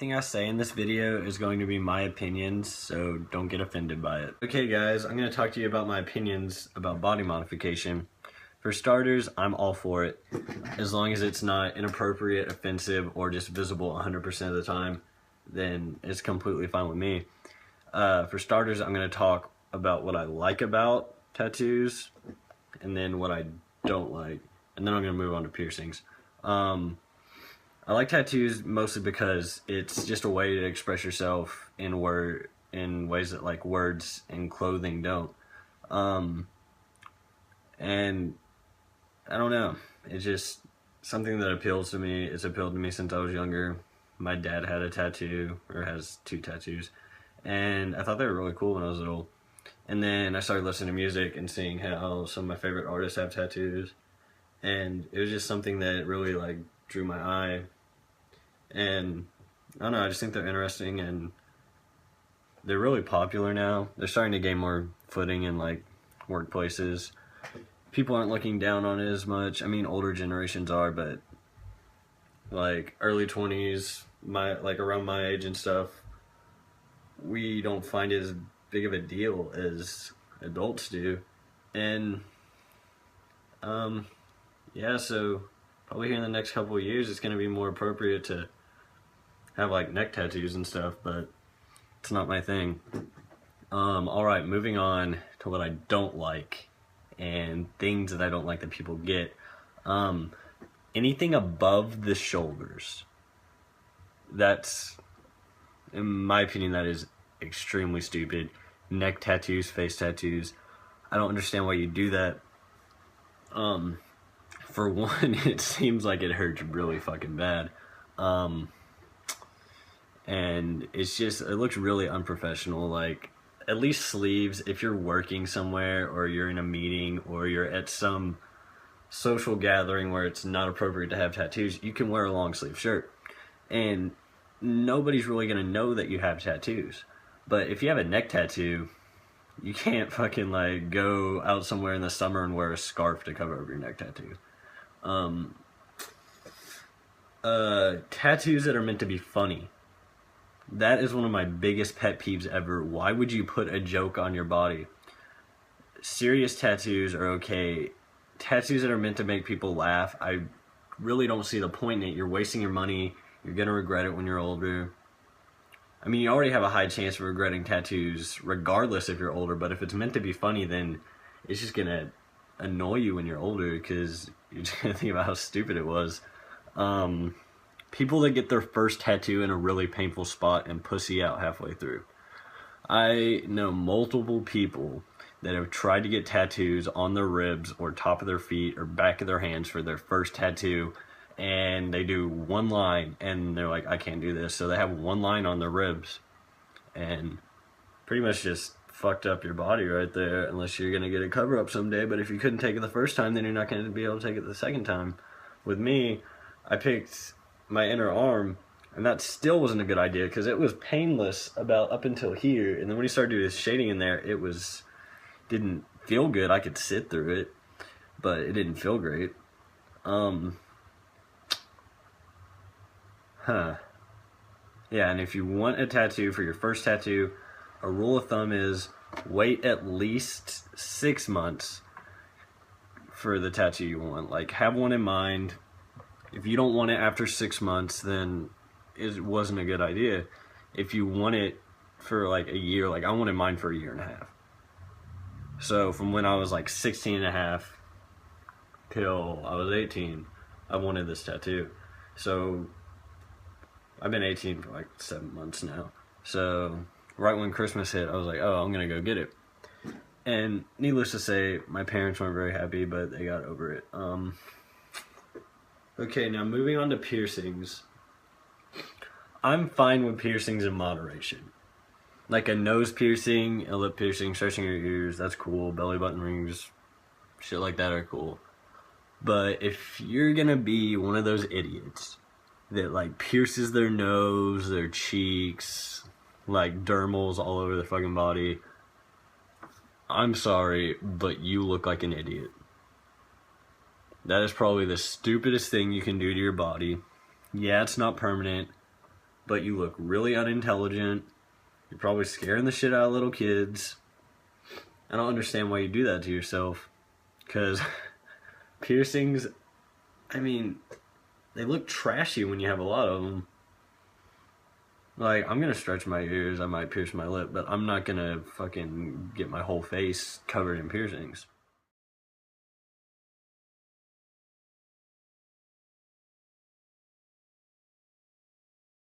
Everything I say in this video is going to be my opinions, so don't get offended by it. Okay guys, I'm going to talk to you about my opinions about body modification. For starters, I'm all for it, as long as it's not inappropriate, offensive, or just visible 100% of the time, then it's completely fine with me. For starters, I'm going to talk about what I like about tattoos, and then what I don't like, and then I'm going to move on to piercings. I like tattoos mostly because it's just a way to express yourself in ways that like words and clothing don't. And I don't know, it's just something that appeals to me. It's appealed to me since I was younger. My dad had a tattoo, or has 2 tattoos, and I thought they were really cool when I was little. And then I started listening to music and seeing how some of my favorite artists have tattoos, and it was just something that really like drew my eye. And I don't know, I just think they're interesting, and they're really popular now. They're starting to gain more footing in like workplaces. People aren't looking down on it as much. I mean, older generations are, but like early 20s, around my age and stuff, we don't find it as big of a deal as adults do. And yeah, so probably here in the next couple of years it's going to be more appropriate to have like neck tattoos and stuff, but it's not my thing. Alright, moving on to what I don't like and things that I don't like that people get. Anything above the shoulders, that's, in my opinion, that is extremely stupid. Neck tattoos, face tattoos, I don't understand why you do that. For one, it seems like it hurts really fucking bad. And it's just, it looks really unprofessional. Like, at least sleeves, if you're working somewhere or you're in a meeting or you're at some social gathering where it's not appropriate to have tattoos, you can wear a long sleeve shirt and nobody's really gonna know that you have tattoos. But if you have a neck tattoo, you can't fucking like go out somewhere in the summer and wear a scarf to cover over your neck tattoo. Tattoos that are meant to be funny, that is one of my biggest pet peeves ever. Why would you put a joke on your body? Serious tattoos are okay. Tattoos that are meant to make people laugh, I really don't see the point in it. You're wasting your money. You're gonna regret it when you're older. I mean, you already have a high chance of regretting tattoos regardless if you're older, but if it's meant to be funny, then it's just gonna annoy you when you're older because you're just gonna think about how stupid it was. People that get their first tattoo in a really painful spot and pussy out halfway through. I know multiple people that have tried to get tattoos on their ribs or top of their feet or back of their hands for their first tattoo, and they do one line and they're like, I can't do this. So they have one line on their ribs and pretty much just fucked up your body right there, unless you're gonna get a cover up someday. But if you couldn't take it the first time, then you're not gonna be able to take it the second time. With me, I picked my inner arm, and that still wasn't a good idea because it was painless about up until here, and then when he started doing his shading in there, it didn't feel good. I could sit through it, but it didn't feel great. Yeah, and if you want a tattoo for your first tattoo, a rule of thumb is wait at least 6 months for the tattoo you want. Like, have one in mind. If you don't want it after 6 months, then it wasn't a good idea. If you want it for like a year, like I wanted mine for 1.5 years. So from when I was like 16 and a half till I was 18, I wanted this tattoo. So I've been 18 for like 7 months now. So right when Christmas hit, I was like, oh, I'm gonna go get it. And needless to say, my parents weren't very happy, but they got over it. Okay, now moving on to piercings. I'm fine with piercings in moderation. Like a nose piercing, a lip piercing, stretching your ears, that's cool. Belly button rings, shit like that are cool. But if you're gonna be one of those idiots that like pierces their nose, their cheeks, like dermals all over their fucking body, I'm sorry, but you look like an idiot. That is probably the stupidest thing you can do to your body. Yeah, it's not permanent, but you look really unintelligent. You're probably scaring the shit out of little kids. I don't understand why you do that to yourself. Because piercings, I mean, they look trashy when you have a lot of them. Like, I'm gonna stretch my ears, I might pierce my lip, but I'm not gonna fucking get my whole face covered in piercings.